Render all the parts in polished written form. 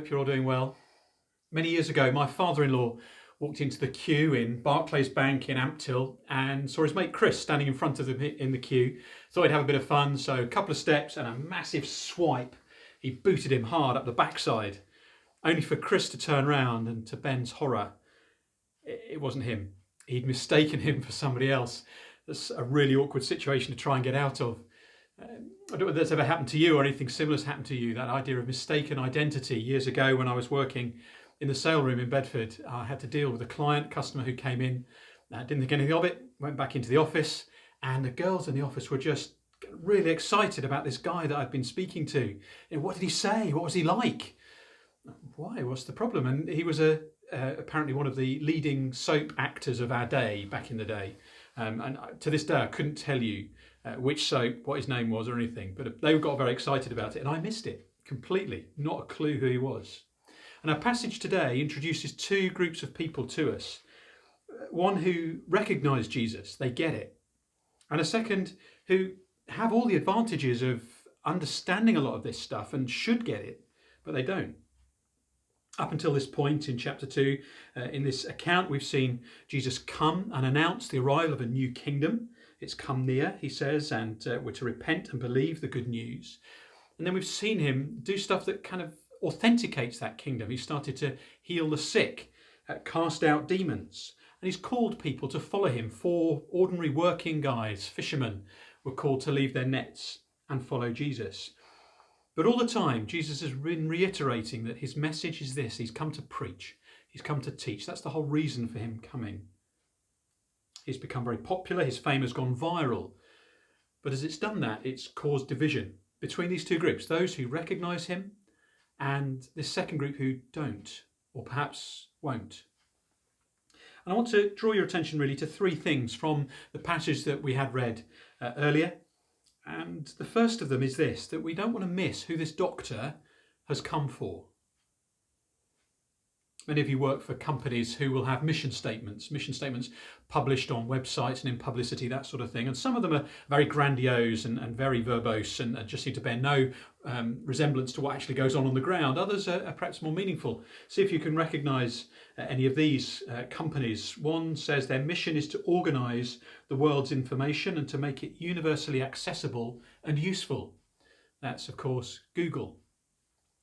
Hope you're all doing well. Many years ago, my father-in-law walked into the queue in Barclays Bank in Ampthill and saw his mate Chris standing in front of him in the queue. Thought he'd have a bit of fun, so a couple of steps and a massive swipe. He booted him hard up the backside, only for Chris to turn round and, to Ben's horror, it wasn't him. He'd mistaken him for somebody else. That's a really awkward situation to try and get out of. I don't know if that's ever happened to you or anything similar has happened to you, that idea of mistaken identity. Years ago when I was working in the sale room in Bedford, I had to deal with a customer who came in, didn't think anything of it, went back into the office, and the girls in the office were just really excited about this guy that I'd been speaking to. What did he say? What was he like? Why? What's the problem? And he was apparently one of the leading soap actors of our day back in the day. And to this day, I couldn't tell you which soap, what his name was or anything, but they got very excited about it and I missed it completely, not a clue who he was. And our passage today introduces two groups of people to us. One who recognise Jesus, they get it. And a second who have all the advantages of understanding a lot of this stuff and should get it, but they don't. Up until this point in chapter 2, in this account, we've seen Jesus come and announce the arrival of a new kingdom. It's come near, he says, and we're to repent and believe the good news. And then we've seen him do stuff that kind of authenticates that kingdom. He started to heal the sick, cast out demons, and he's called people to follow him. 4 ordinary working guys, fishermen, were called to leave their nets and follow Jesus. But all the time, Jesus has been reiterating that his message is this: he's come to preach, he's come to teach. That's the whole reason for him coming. He's become very popular, his fame has gone viral. But as it's done that, it's caused division between these two groups, those who recognise him and this second group who don't, or perhaps won't. And I want to draw your attention really to 3 things from the passage that we had read earlier. And the first of them is this, that we don't want to miss who this doctor has come for. Many of you work for companies who will have mission statements published on websites and in publicity, that sort of thing. And some of them are very grandiose and very verbose and just seem to bear no resemblance to what actually goes on the ground. Others are perhaps more meaningful. See if you can recognise any of these companies. One says their mission is to organise the world's information and to make it universally accessible and useful. That's, of course, Google.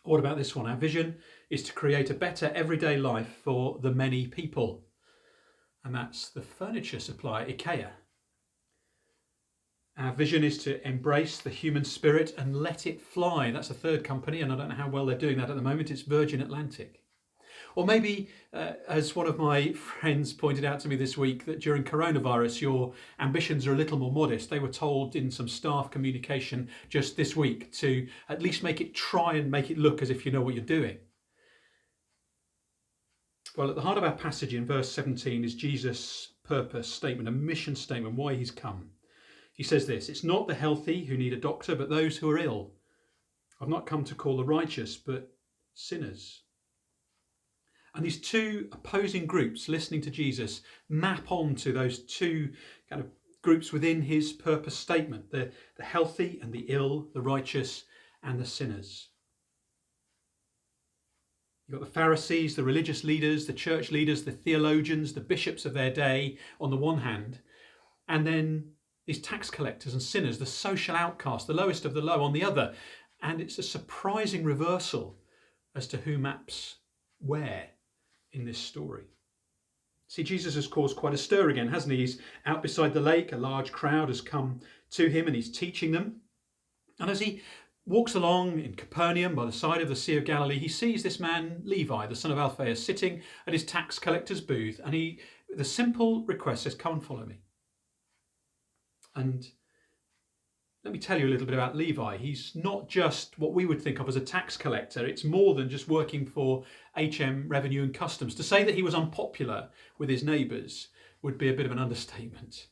What about this one? Our vision is to create a better everyday life for the many people. And that's the furniture supplier, IKEA. Our vision is to embrace the human spirit and let it fly. That's a third company, and I don't know how well they're doing that at the moment. It's Virgin Atlantic. Or maybe, as one of my friends pointed out to me this week, that during coronavirus, your ambitions are a little more modest. They were told in some staff communication just this week to at least try and make it look as if you know what you're doing. Well, at the heart of our passage in verse 17 is Jesus' purpose statement, a mission statement, why he's come. He says this: it's not the healthy who need a doctor, but those who are ill. I've not come to call the righteous, but sinners. And these two opposing groups listening to Jesus map onto those two kind of groups within his purpose statement, the healthy and the ill, the righteous and the sinners. You've got the Pharisees, the religious leaders, the church leaders, the theologians, the bishops of their day on the one hand, and then these tax collectors and sinners, the social outcasts, the lowest of the low on the other. And it's a surprising reversal as to who maps where in this story. See, Jesus has caused quite a stir again, hasn't he? He's out beside the lake, a large crowd has come to him and he's teaching them. And as he walks along in Capernaum by the side of the Sea of Galilee, he sees this man, Levi, the son of Alphaeus, sitting at his tax collector's booth, and the simple request says, come and follow me. And let me tell you a little bit about Levi. He's not just what we would think of as a tax collector. It's more than just working for HM Revenue and Customs. To say that he was unpopular with his neighbours would be a bit of an understatement.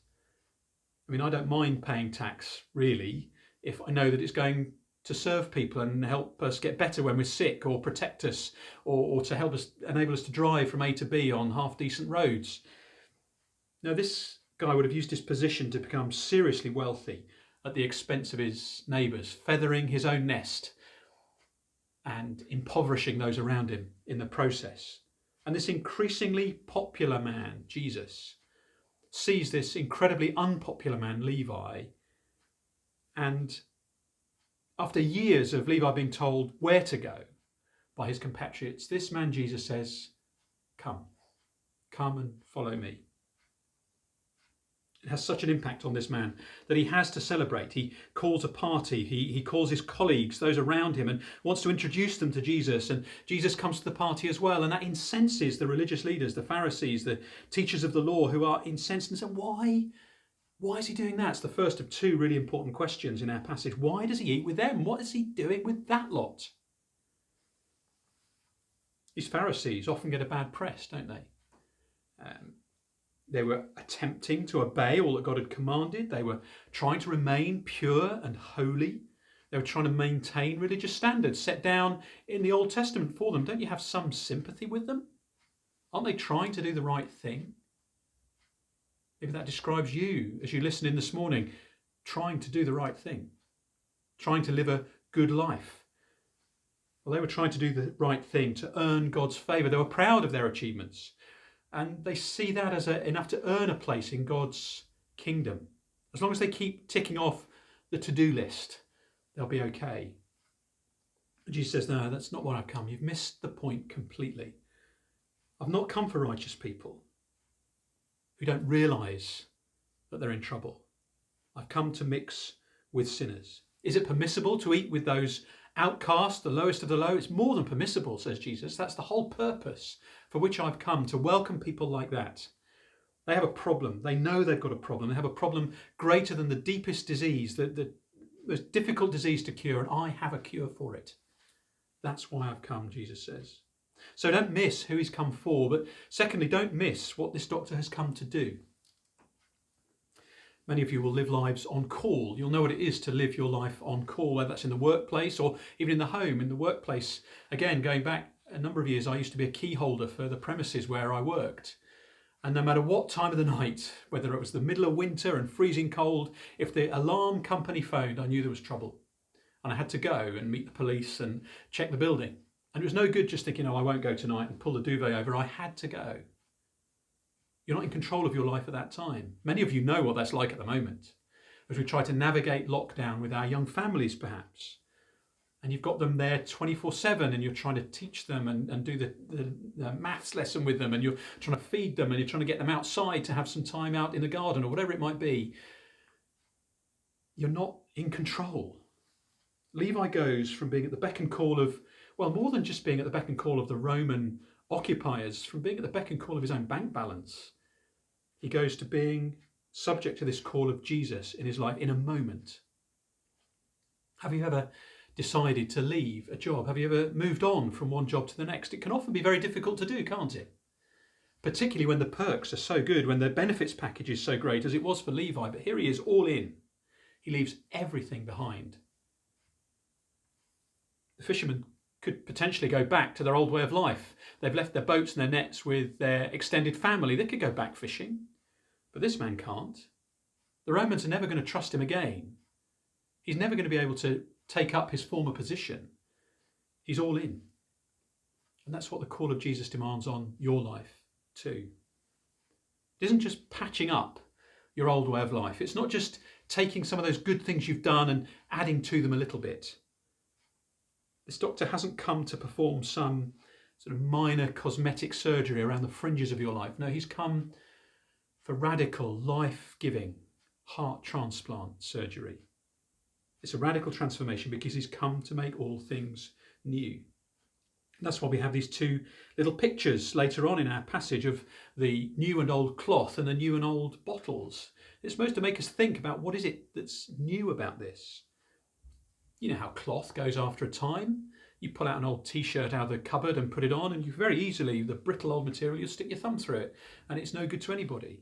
I mean, I don't mind paying tax, really, if I know that it's going to serve people and help us get better when we're sick, or protect us, or to help us, enable us to drive from A to B on half-decent roads. Now, this guy would have used his position to become seriously wealthy at the expense of his neighbours, feathering his own nest. and impoverishing those around him in the process. And this increasingly popular man, Jesus, sees this incredibly unpopular man, Levi, and after years of Levi being told where to go by his compatriots, this man Jesus says, come and follow me. It has such an impact on this man that he has to celebrate. He calls a party, he calls his colleagues, those around him, and wants to introduce them to Jesus. And Jesus comes to the party as well, and that incenses the religious leaders, the Pharisees, the teachers of the law, who are incensed and say, why? Why is he doing that? It's the first of two really important questions in our passage. Why does he eat with them? What is he doing with that lot? These Pharisees often get a bad press, don't they? They were attempting to obey all that God had commanded. They were trying to remain pure and holy. They were trying to maintain religious standards set down in the Old Testament for them. Don't you have some sympathy with them? Aren't they trying to do the right thing? Maybe that describes you as you listen in this morning, trying to do the right thing, trying to live a good life. Well, they were trying to do the right thing to earn God's favour. They were proud of their achievements. And they see that as enough to earn a place in God's kingdom. As long as they keep ticking off the to-do list, they'll be okay. And Jesus says, no, that's not why I've come. You've missed the point completely. I've not come for righteous people who don't realise that they're in trouble. I've come to mix with sinners. Is it permissible to eat with those outcast, the lowest of the low? It's more than permissible, says Jesus. That's the whole purpose for which I've come, to welcome people like that. They have a problem. They know they've got a problem. They have a problem greater than the deepest disease, the most difficult disease to cure, and I have a cure for it. That's why I've come, Jesus says. So don't miss who he's come for, but secondly, don't miss what this doctor has come to do. Many of you will live lives on call. You'll know what it is to live your life on call, whether that's in the workplace or even in the home. In the workplace, again, going back a number of years, I used to be a key holder for the premises where I worked. And no matter what time of the night, whether it was the middle of winter and freezing cold, if the alarm company phoned, I knew there was trouble. And I had to go and meet the police and check the building. And it was no good just thinking, oh, I won't go tonight and pull the duvet over. I had to go. You're not in control of your life at that time. Many of you know what that's like at the moment, as we try to navigate lockdown with our young families, perhaps. And you've got them there 24/7 and you're trying to teach them and do the maths lesson with them, and you're trying to feed them, and you're trying to get them outside to have some time out in the garden or whatever it might be. You're not in control. Levi goes from being at the beck and call of, well, more than just being at the beck and call of the Roman occupiers, from being at the beck and call of his own bank balance. He goes to being subject to this call of Jesus in his life in a moment. Have you ever decided to leave a job? Have you ever moved on from one job to the next? It can often be very difficult to do, can't it? Particularly when the perks are so good, when the benefits package is so great, as it was for Levi. But here he is, all in. He leaves everything behind. The fishermen could potentially go back to their old way of life. They've left their boats and their nets with their extended family. They could go back fishing. But this man can't. The Romans are never going to trust him again. He's never going to be able to take up his former position. He's all in. And that's what the call of Jesus demands on your life too. It isn't just patching up your old way of life. It's not just taking some of those good things you've done and adding to them a little bit. This doctor hasn't come to perform some sort of minor cosmetic surgery around the fringes of your life. No, he's come for radical, life-giving heart transplant surgery. It's a radical transformation because he's come to make all things new. And that's why we have these two little pictures later on in our passage of the new and old cloth and the new and old bottles. It's supposed to make us think about what is it that's new about this. You know how cloth goes after a time. You pull out an old t-shirt out of the cupboard and put it on, and you very easily, the brittle old material, you stick your thumb through it, and it's no good to anybody.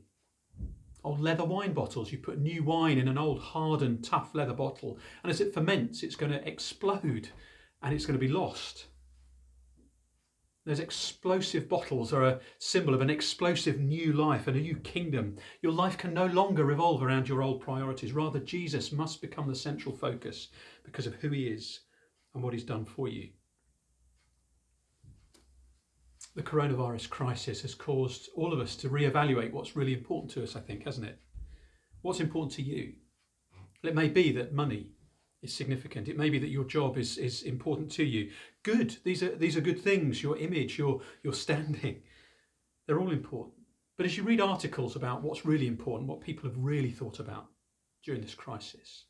Old leather wine bottles, you put new wine in an old hardened, tough leather bottle, and as it ferments, it's going to explode and it's going to be lost. Those explosive bottles are a symbol of an explosive new life and a new kingdom. Your life can no longer revolve around your old priorities. Rather, Jesus must become the central focus because of who he is and what he's done for you. The coronavirus crisis has caused all of us to reevaluate what's really important to us, I think, hasn't it? What's important to you? It may be that money is significant. It may be that your job is important to you. Good. These are good things. Your image, your standing, they're all important. But as you read articles about what's really important, what people have really thought about during this crisis,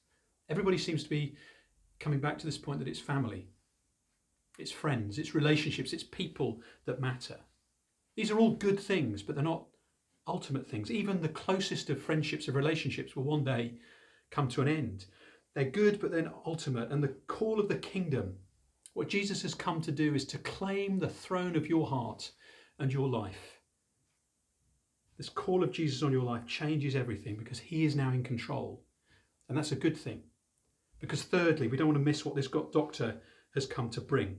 everybody seems to be coming back to this point that it's family, it's friends, it's relationships, it's people that matter. These are all good things, but they're not ultimate things. Even the closest of friendships and relationships will one day come to an end. They're good, but they're not ultimate. And the call of the kingdom, what Jesus has come to do, is to claim the throne of your heart and your life. This call of Jesus on your life changes everything because he is now in control. And that's a good thing. Because thirdly, we don't want to miss what this doctor has come to bring.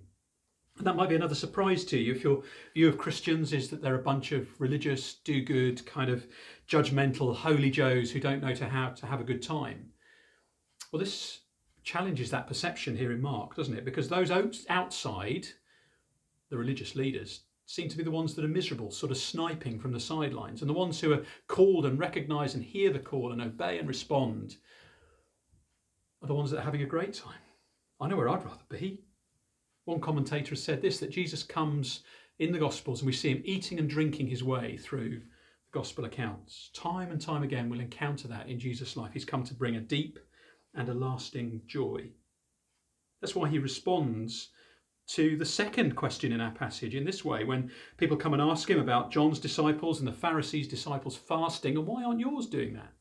And that might be another surprise to you if your view of Christians is that they're a bunch of religious, do-good, kind of judgmental, holy Joes who don't know how to have a good time. Well, this challenges that perception here in Mark, doesn't it? Because those outside, the religious leaders, seem to be the ones that are miserable, sort of sniping from the sidelines. And the ones who are called and recognise and hear the call and obey and respond are the ones that are having a great time. I know where I'd rather be. One commentator has said this, that Jesus comes in the Gospels and we see him eating and drinking his way through the Gospel accounts. Time and time again we'll encounter that in Jesus' life. He's come to bring a deep and a lasting joy. That's why he responds to the second question in our passage in this way, when people come and ask him about John's disciples and the Pharisees' disciples fasting, and why aren't yours doing that?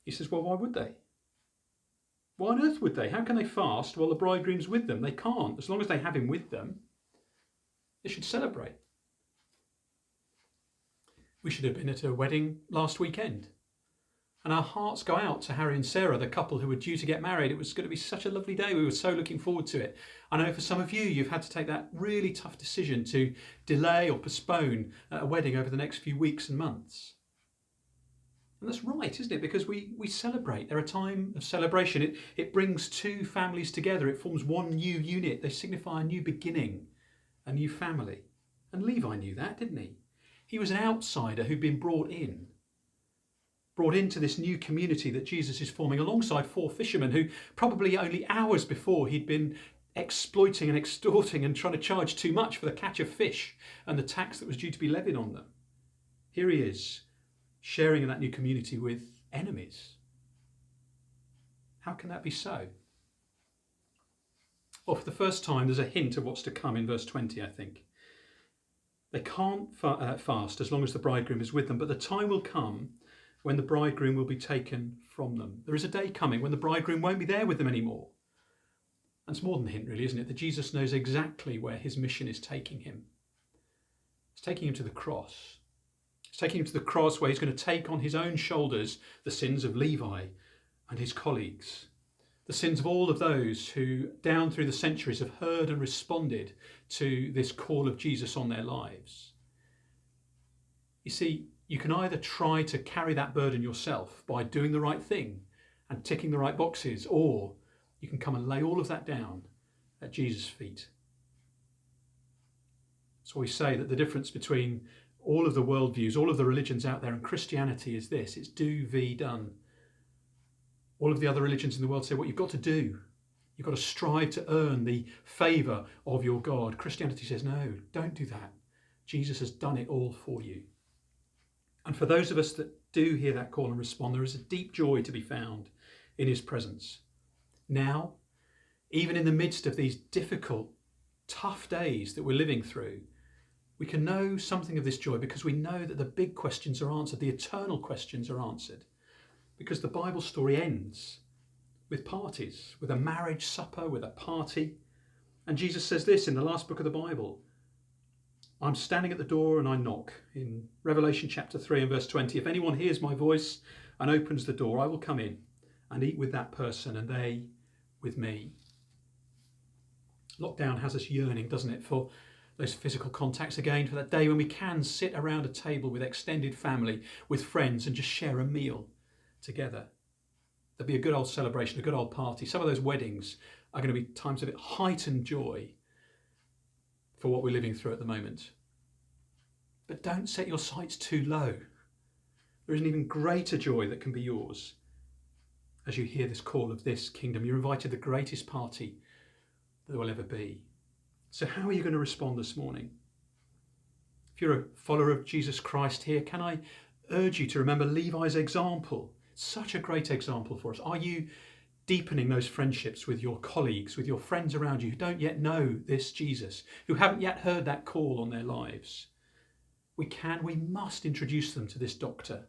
He says, well, why would they? Why on earth would they? How can they fast while the bridegroom's with them? They can't. As long as they have him with them, they should celebrate. We should have been at a wedding last weekend. And our hearts go out to Harry and Sarah, the couple who were due to get married. It was going to be such a lovely day. We were so looking forward to it. I know for some of you, you've had to take that really tough decision to delay or postpone a wedding over the next few weeks and months. And that's right, isn't it? Because we celebrate. They're a time of celebration. It brings two families together. It forms one new unit. They signify a new beginning, a new family. And Levi knew that, didn't he? He was an outsider who'd been brought into this new community that Jesus is forming alongside four fishermen who probably only hours before he'd been exploiting and extorting and trying to charge too much for the catch of fish and the tax that was due to be levied on them. Here he is, sharing in that new community with enemies. How can that be so? Well, for the first time, there's a hint of what's to come in verse 20, I think. They can't fast as long as the bridegroom is with them, but the time will come when the bridegroom will be taken from them. There is a day coming when the bridegroom won't be there with them anymore. And it's more than a hint, really, isn't it? That Jesus knows exactly where his mission is taking him. It's taking him to the cross. It's taking him to the cross where he's going to take on his own shoulders the sins of Levi and his colleagues, the sins of all of those who, down through the centuries, have heard and responded to this call of Jesus on their lives. You see, you can either try to carry that burden yourself by doing the right thing and ticking the right boxes, or you can come and lay all of that down at Jesus' feet. So we say that the difference between all of the worldviews, all of the religions out there and Christianity is this: it's do, be, done. All of the other religions in the world say what you've got to do. You've got to strive to earn the favour of your God. Christianity says, no, don't do that. Jesus has done it all for you. And for those of us that do hear that call and respond, there is a deep joy to be found in his presence. Now, even in the midst of these difficult, tough days that we're living through, we can know something of this joy because we know that the big questions are answered, the eternal questions are answered. Because the Bible story ends with parties, with a marriage supper, with a party. And Jesus says this in the last book of the Bible: I'm standing at the door and I knock. In Revelation chapter 3 and verse 20, if anyone hears my voice and opens the door, I will come in and eat with that person and they with me. Lockdown has us yearning, doesn't it, for those physical contacts again, for that day when we can sit around a table with extended family, with friends, and just share a meal together. There'll be a good old celebration, a good old party. Some of those weddings are going to be times of heightened joy. for what we're living through at the moment. But don't set your sights too low. There is an even greater joy that can be yours as you hear this call of this kingdom. You're invited to the greatest party there will ever be. So how are you going to respond this morning? If you're a follower of Jesus Christ here, can I urge you to remember Levi's example? Such a great example for us. Are you deepening those friendships with your colleagues, with your friends around you who don't yet know this Jesus, who haven't yet heard that call on their lives? We must introduce them to this doctor.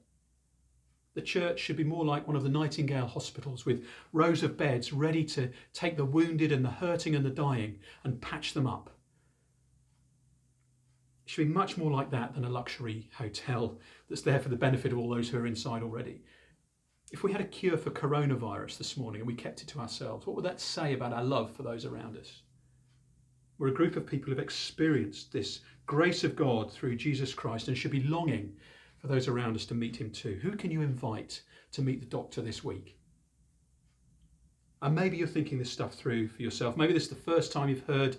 The church should be more like one of the Nightingale hospitals, with rows of beds ready to take the wounded and the hurting and the dying and patch them up. It should be much more like that than a luxury hotel that's there for the benefit of all those who are inside already. If we had a cure for coronavirus this morning and we kept it to ourselves, what would that say about our love for those around us? We're a group of people who've experienced this grace of God through Jesus Christ and should be longing for those around us to meet him too. Who can you invite to meet the doctor this week? And maybe you're thinking this stuff through for yourself. Maybe this is the first time you've heard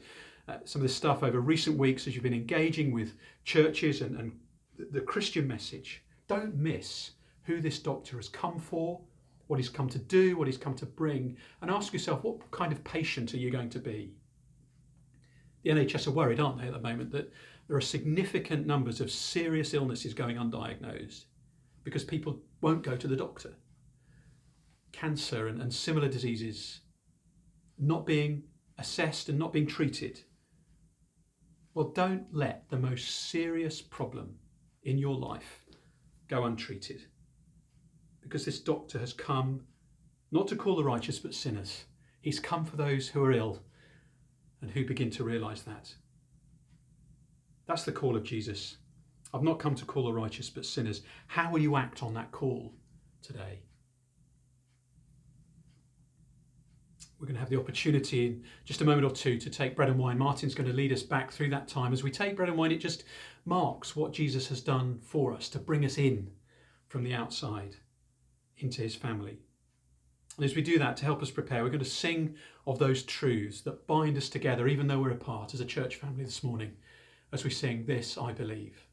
some of this stuff over recent weeks as you've been engaging with churches and the Christian message. Don't miss who this doctor has come for, what he's come to do, what he's come to bring, and ask yourself, what kind of patient are you going to be? The NHS are worried, aren't they, at the moment, that there are significant numbers of serious illnesses going undiagnosed because people won't go to the doctor. Cancer and similar diseases not being assessed and not being treated. Well, don't let the most serious problem in your life go untreated, because this doctor has come not to call the righteous but sinners. He's come for those who are ill and who begin to realise that. That's the call of Jesus. I've not come to call the righteous but sinners. How will you act on that call today? We're going to have the opportunity in just a moment or two to take bread and wine. Martin's going to lead us back through that time. As we take bread and wine, it just marks what Jesus has done for us to bring us in from the outside into his family. And as we do that, to help us prepare, we're going to sing of those truths that bind us together, even though we're apart, as a church family this morning, as we sing This I Believe.